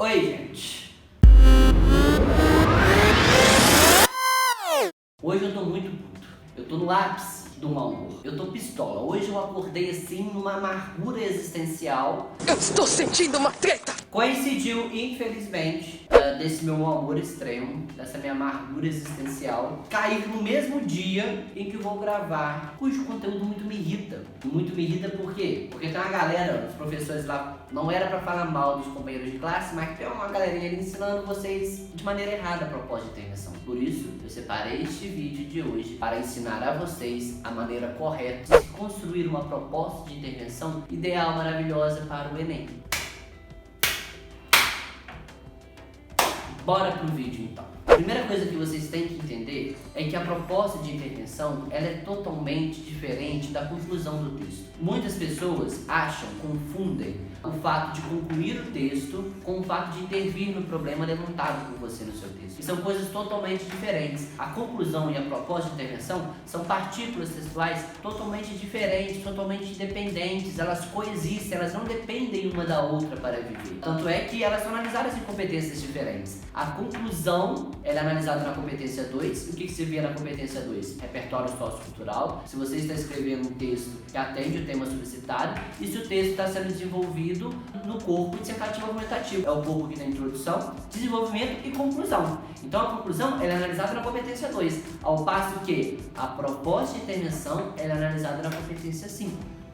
Oi, gente. Hoje eu tô muito puto. Eu tô no ápice do mau humor. Eu tô pistola. Hoje eu acordei assim numa amargura existencial. Eu estou sentindo uma treta! Coincidiu, infelizmente, desse meu mau humor extremo, dessa minha amargura existencial, cair no mesmo dia em que eu vou gravar, cujo conteúdo muito me irrita. Muito me irrita por quê? Porque tem uma galera, os professores lá, não era pra falar mal dos companheiros de classe, mas tem uma galerinha ali ensinando vocês de maneira errada a propósito de intervenção. Por isso, eu separei este vídeo de hoje para ensinar a vocês a maneira correta de se construir uma proposta de intervenção ideal, maravilhosa para o Enem. Bora pro vídeo então. A primeira coisa que vocês têm que entender é que a proposta de intervenção ela é totalmente diferente da conclusão do texto. Muitas pessoas confundem o fato de concluir o texto com o fato de intervir no problema levantado por você no seu texto. E são coisas totalmente diferentes. A conclusão e a proposta de intervenção são partículas textuais totalmente diferentes, totalmente independentes. Elas coexistem, elas não dependem uma da outra para viver. Tanto é que elas são analisadas em competências diferentes. A conclusão ela é analisada na competência 2. O que se vê na competência 2? Repertório sociocultural. Se você está escrevendo um texto que atende o tema solicitado e se o texto está sendo desenvolvido no corpo dissertativo argumentativo. É o corpo que tem introdução, desenvolvimento e conclusão. Então a conclusão ela é analisada na competência 2, ao passo que a proposta de intervenção ela é analisada na competência 5.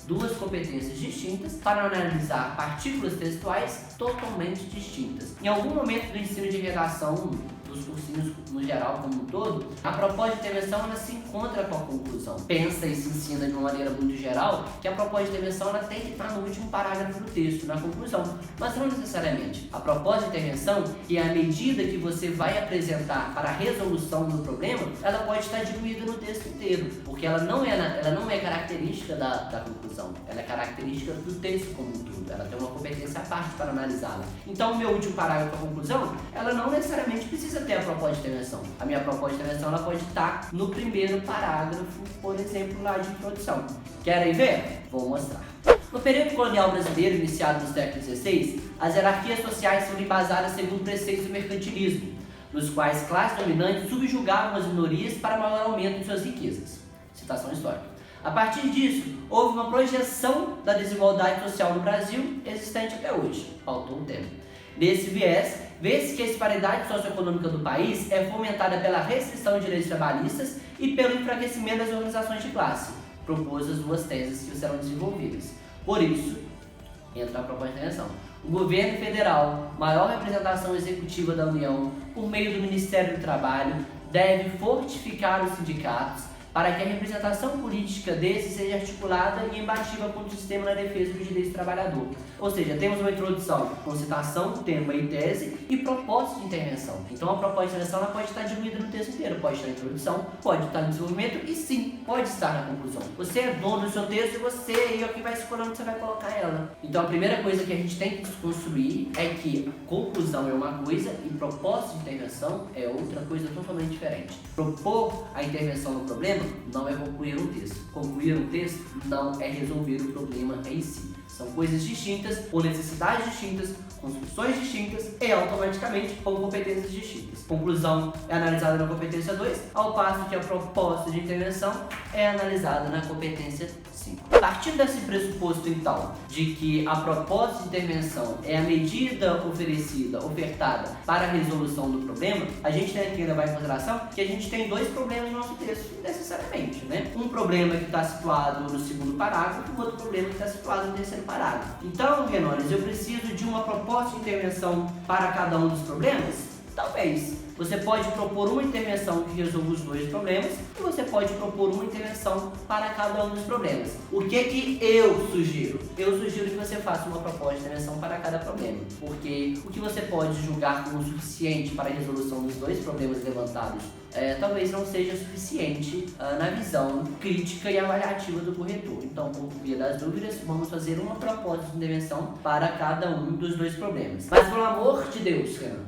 Duas competências distintas para analisar partículas textuais totalmente distintas. Em algum momento do ensino de redação, dos cursinhos no geral como um todo, a proposta de intervenção ela se encontra com a conclusão. Pensa e se ensina de uma maneira muito geral que a proposta de intervenção ela tem que estar no último parágrafo do texto, na conclusão. Mas não necessariamente. A proposta de intervenção, que é a medida que você vai apresentar para a resolução do problema, ela pode estar diluída no texto inteiro, porque ela não é característica da conclusão, ela é característica do texto como um todo. Ela tem uma competência à parte para analisá-la. Então, o meu último parágrafo, a conclusão, ela não necessariamente precisa ter a proposta de intervenção. A minha proposta de intervenção ela pode estar no primeiro parágrafo, por exemplo, lá de introdução. Querem ver? Vou mostrar. No período colonial brasileiro, iniciado no século XVI, as hierarquias sociais foram embasadas segundo preceitos do mercantilismo, nos quais classes dominantes subjugavam as minorias para maior aumento de suas riquezas. Citação histórica. A partir disso, houve uma projeção da desigualdade social no Brasil, existente até hoje. Faltou um tema. Nesse viés, vê-se que a disparidade socioeconômica do país é fomentada pela restrição de direitos trabalhistas e pelo enfraquecimento das organizações de classe. Propôs as duas teses que serão desenvolvidas. Por isso, entra a proposta de intervenção. O governo federal, maior representação executiva da União, por meio do Ministério do Trabalho, deve fortificar os sindicatos para que a representação política desses seja articulada e imbatível contra o sistema na defesa dos direitos do trabalhador. Ou seja, temos uma introdução com citação, tema e tese e proposta de intervenção. Então a proposta de intervenção ela pode estar diluída no texto inteiro, pode estar na introdução, pode estar no desenvolvimento e sim, pode estar na conclusão. Você é dono do seu texto e você é o que vai escolher onde você vai colocar ela. Então a primeira coisa que a gente tem que construir é que conclusão é uma coisa e proposta de intervenção é outra coisa totalmente diferente. Propor a intervenção no problema não é concluir um texto. Concluir um texto não é resolver o problema em si. São coisas distintas, por necessidades distintas, construções distintas e automaticamente com competências distintas. Conclusão é analisada na competência 2, ao passo que a proposta de intervenção é analisada na competência 5. Partindo desse pressuposto, então, de que a proposta de intervenção é a medida ofertada para a resolução do problema, a gente tem que levar em consideração que a gente tem dois problemas no nosso texto, necessariamente, né? Um problema que está situado no segundo parágrafo e outro problema que está situado no terceiro parágrafo. Então, Renores, eu preciso de uma proposta de intervenção para cada um dos problemas? Talvez. Você pode propor uma intervenção que resolva os dois problemas e você pode propor uma intervenção para cada um dos problemas. O que eu sugiro? Eu sugiro que você faça uma proposta de intervenção para cada problema, porque o que você pode julgar como suficiente para a resolução dos dois problemas levantados talvez não seja suficiente na visão crítica e avaliativa do corretor. Então, por via das dúvidas, vamos fazer uma proposta de intervenção para cada um dos dois problemas. Mas, pelo amor de Deus, Renan,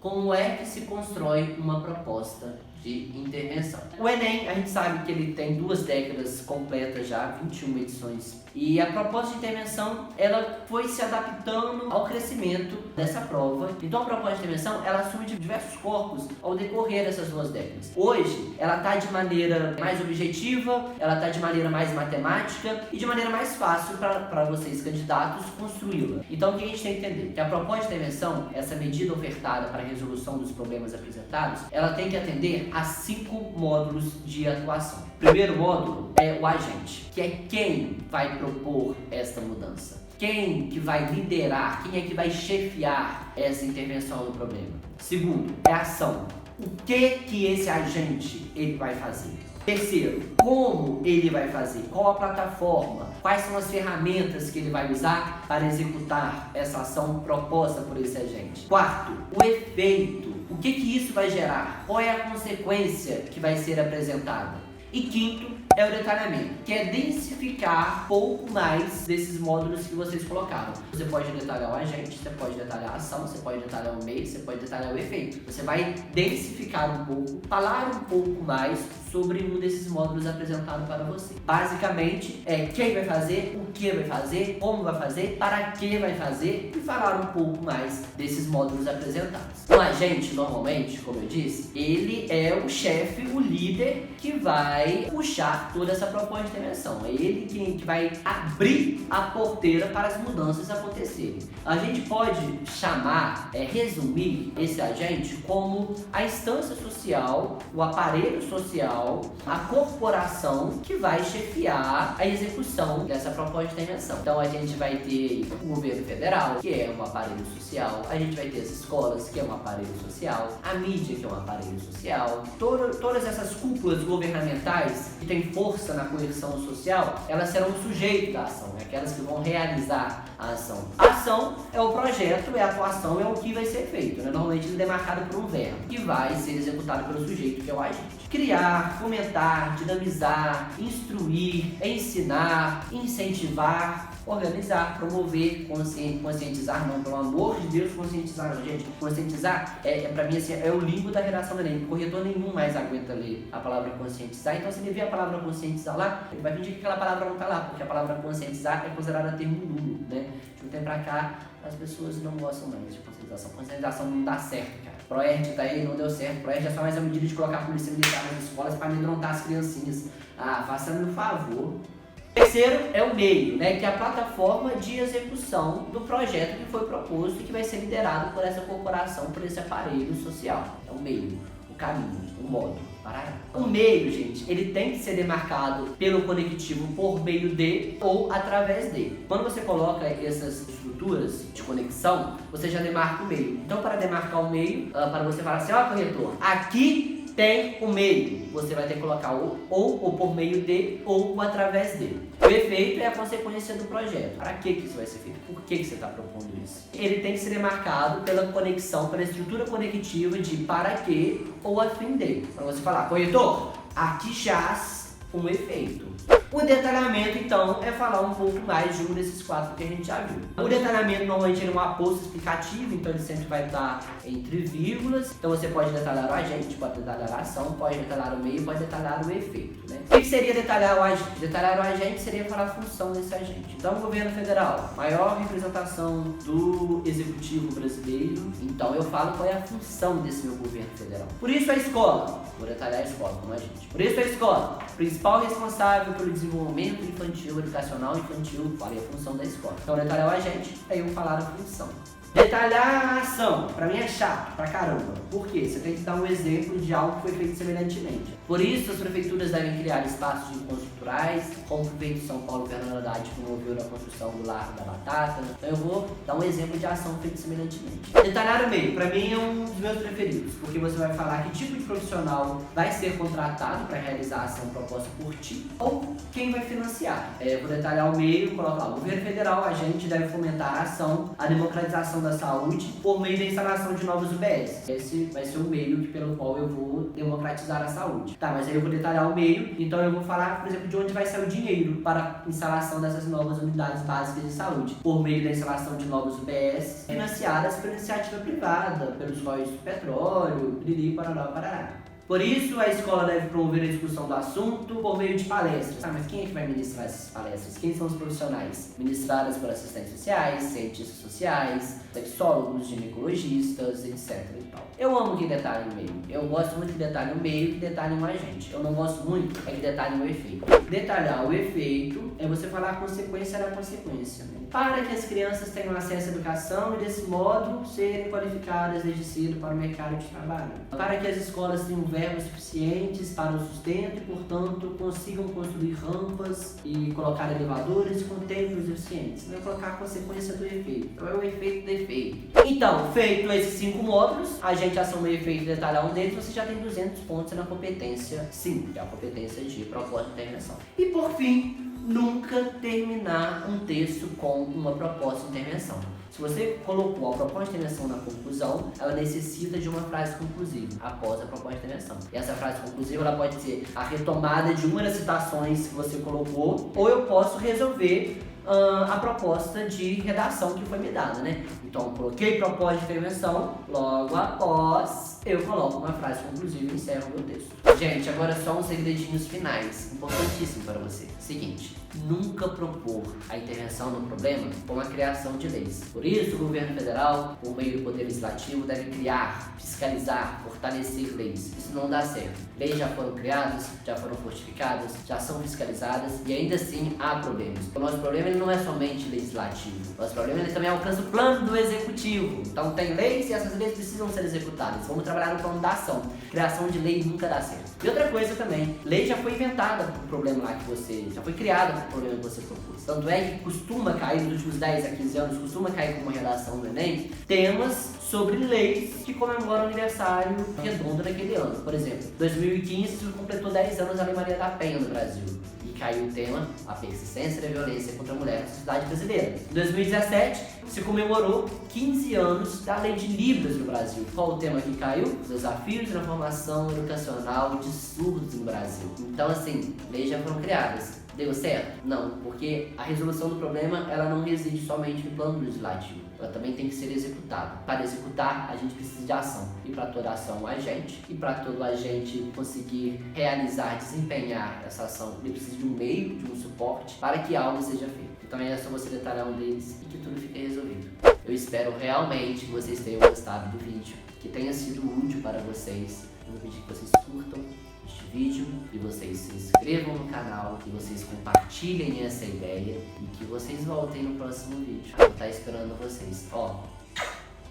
como é que se constrói uma proposta de intervenção? O Enem, a gente sabe que ele tem 2 décadas completas já, 21 edições E a proposta de intervenção, ela foi se adaptando ao crescimento dessa prova. Então a proposta de intervenção, ela assume diversos corpos ao decorrer dessas 2 décadas. Hoje, ela está de maneira mais objetiva, ela está de maneira mais matemática e de maneira mais fácil para vocês, candidatos, construí-la. Então o que a gente tem que entender? Que a proposta de intervenção, essa medida ofertada para a resolução dos problemas apresentados, ela tem que atender a 5 módulos de atuação. O primeiro módulo é o agente, que é quem vai propor esta mudança. Quem que vai liderar, quem é que vai chefiar essa intervenção no problema. Segundo, é a ação. O que esse agente ele vai fazer? Terceiro, como ele vai fazer? Qual a plataforma? Quais são as ferramentas que ele vai usar para executar essa ação proposta por esse agente? Quarto, o efeito. O que isso vai gerar? Qual é a consequência que vai ser apresentada? E quinto, é o detalhamento, que é densificar um pouco mais desses módulos que vocês colocaram. Você pode detalhar o agente, você pode detalhar a ação, você pode detalhar o meio, você pode detalhar o efeito. Você vai densificar um pouco, falar um pouco mais sobre um desses módulos apresentados para você. Basicamente, é quem vai fazer, o que vai fazer, como vai fazer, para que vai fazer e falar um pouco mais desses módulos apresentados. O agente, normalmente, como eu disse, ele é o chefe, o líder que vai puxar toda essa proposta de intervenção. É ele que vai abrir a porteira para as mudanças acontecerem. A gente pode chamar, resumir esse agente como a instância social, o aparelho social, a corporação que vai chefiar a execução dessa proposta de intervenção. Então a gente vai ter o governo federal, que é um aparelho social, a gente vai ter as escolas, que é um aparelho social, a mídia, que é um aparelho social, todas essas cúpulas governamentais que têm força na coerção social, elas serão o sujeito da ação, aquelas que vão realizar a ação. A ação é o projeto, é a atuação, é o que vai ser feito, né? Normalmente ele é demarcado por um verbo, que vai ser executado pelo sujeito, que é o agente. Criar, fomentar, dinamizar, instruir, ensinar, incentivar, organizar, promover, conscientizar, não, pelo amor de Deus, conscientizar não, gente. Conscientizar pra mim assim, é o limbo da redação do Enem. Corretor nenhum mais aguenta ler a palavra conscientizar, então se ele vê a palavra conscientizar lá, ele vai fingir que aquela palavra não tá lá, porque a palavra conscientizar é considerada termo nulo, né? De um tempo pra cá, as pessoas não gostam mais de conscientização. Conscientização não dá certo, cara. ProERD tá aí, não deu certo. ProERD é só mais uma medida de colocar a polícia militar nas escolas para amedrontar as criancinhas. Ah, faça-me um favor. Terceiro é o meio, né, que é a plataforma de execução do projeto que foi proposto e que vai ser liderado por essa corporação, por esse aparelho social. É o meio, o caminho, o modo. O meio, gente, ele tem que ser demarcado pelo conectivo por meio de ou através de. Quando você coloca essas estruturas de conexão, você já demarca o meio. Então, para demarcar o meio, para você falar assim, ó, corretor, aqui tem o meio. Você vai ter que colocar ou por meio de ou através de. O efeito é a consequência do projeto. Para que isso vai ser feito? Por que você está propondo isso? Ele tem que ser demarcado pela conexão, pela estrutura conectiva de para que ou a fim de. Para você falar, corretor, aqui jaz um efeito. O detalhamento, então, é falar um pouco mais de um desses 4 que a gente já viu. O detalhamento, normalmente, ele é um aposto explicativo, então ele sempre vai estar entre vírgulas. Então você pode detalhar o agente, pode detalhar a ação, pode detalhar o meio, pode detalhar o efeito, né? O que seria detalhar o agente? Detalhar o agente seria falar a função desse agente. Então, o governo federal, maior representação do executivo brasileiro. Então, eu falo qual é a função desse meu governo federal. Por isso, a escola. Vou detalhar a escola, como agente. Por isso, a escola, principal responsável pelo desenvolvimento infantil, educacional infantil, falei a função da escola. Então, detalhar o agente, aí eu vou falar a função. Detalhar a ação, pra mim é chato pra caramba. Por quê? Você tem que dar um exemplo de algo que foi feito semelhantemente. Por isso, as prefeituras devem criar espaços de encontros culturais, como o prefeito de São Paulo, Fernando Haddad, promoveu na construção do Largo da Batata. Então eu vou dar um exemplo de ação feita semelhantemente. Detalhar o meio, pra mim é um dos meus preferidos, porque você vai falar que tipo de profissional vai ser contratado para realizar a ação proposta por ti, ou quem vai financiar. Vou detalhar o meio, coloco lá, o governo federal, a gente deve fomentar a ação, a democratização da saúde, por meio da instalação de novos UBS. Esse vai ser o meio pelo qual eu vou democratizar a saúde. Tá, mas aí eu vou detalhar o meio, então eu vou falar, por exemplo, de onde vai sair o dinheiro para a instalação dessas novas unidades básicas de saúde, por meio da instalação de novos UBS, financiadas pela iniciativa privada, pelos royalties do petróleo, piriri, parará, parará. Por isso, a escola deve promover a discussão do assunto por meio de palestras. Mas quem é que vai ministrar essas palestras? Quem são os profissionais? Ministradas por assistentes sociais, cientistas sociais, sexólogos, ginecologistas, etc. e tal. Eu amo que detalhe o meio. Eu gosto muito que detalhe o meio e que detalhe o agente. Eu não gosto muito é que detalhe o efeito. Detalhar o efeito é você falar a consequência da consequência, né? Para que as crianças tenham acesso à educação e, desse modo, serem qualificadas desde cedo para o mercado de trabalho. Para que as escolas tenham verbos suficientes para o sustento e, portanto, consigam construir rampas e colocar elevadores com templos eficientes. Não é colocar a consequência do efeito. Então é o efeito do efeito. Então, feito esses 5 módulos, a gente assume o efeito e detalhar um deles, você já tem 200 pontos na competência 5, que é a competência de propósito de intervenção. E por fim, nunca terminar um texto com uma proposta de intervenção. Se você colocou a proposta de intervenção na conclusão, ela necessita de uma frase conclusiva após a proposta de intervenção. E essa frase conclusiva ela pode ser a retomada de uma das citações que você colocou, ou eu posso resolver a proposta de redação que foi me dada, né? Então, eu coloquei proposta de intervenção, logo após eu coloco uma frase conclusiva e encerro o meu texto. Gente, agora só uns segredinhos finais, importantíssimo para você. Seguinte, nunca propor a intervenção no problema com a criação de leis. Por isso, o governo federal, por meio do Poder Legislativo, deve criar, fiscalizar, fortalecer leis. Isso não dá certo. Leis já foram criadas, já foram fortificadas, já são fiscalizadas e ainda assim há problemas. O nosso problema ele não é somente legislativo. O nosso problema ele também alcança o plano do executivo. Então tem leis e essas leis precisam ser executadas. Vamos trabalhar no plano da ação. Criação de lei nunca dá certo. E outra coisa também, lei já foi inventada para o problema lá que você... já foi criada para o problema que você propôs. Tanto é que costuma cair, nos últimos 10 a 15 anos, costuma cair como redação do Enem, temas sobre leis que comemoram o aniversário redondo naquele ano. Por exemplo, 2015 completou 10 anos a Lei Maria da Penha no Brasil. E caiu o tema, a persistência da violência contra a mulher na sociedade brasileira. Em 2017, se comemorou 15 anos da Lei de Libras no Brasil. Qual o tema que caiu? Os desafios da formação educacional de surdos no Brasil. Então, assim, leis já foram criadas. Deu certo? Não, porque a resolução do problema ela não reside somente no plano legislativo, ela também tem que ser executada. Para executar, a gente precisa de ação. E para toda ação, um agente. E para todo agente conseguir realizar, desempenhar essa ação, ele precisa de um meio, de um suporte para que algo seja feito. Então é só você detalhar um deles e que tudo fique resolvido. Eu espero realmente que vocês tenham gostado do vídeo, que tenha sido útil para vocês. Eu vou pedir que vocês curtam este vídeo, que vocês se inscrevam no canal, que vocês compartilhem essa ideia e que vocês voltem no próximo vídeo. Eu vou estar esperando vocês. Ó,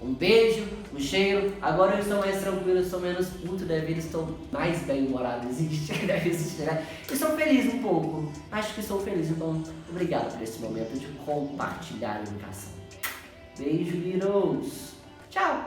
um beijo, um cheiro. Agora eu estou mais tranquilo, eu estou menos puto da vida, estou mais bem-humorado, deve existir, né? Estou feliz um pouco, acho que estou feliz, então obrigado por esse momento de compartilhar a educação. Beijo, heroes. Tchau!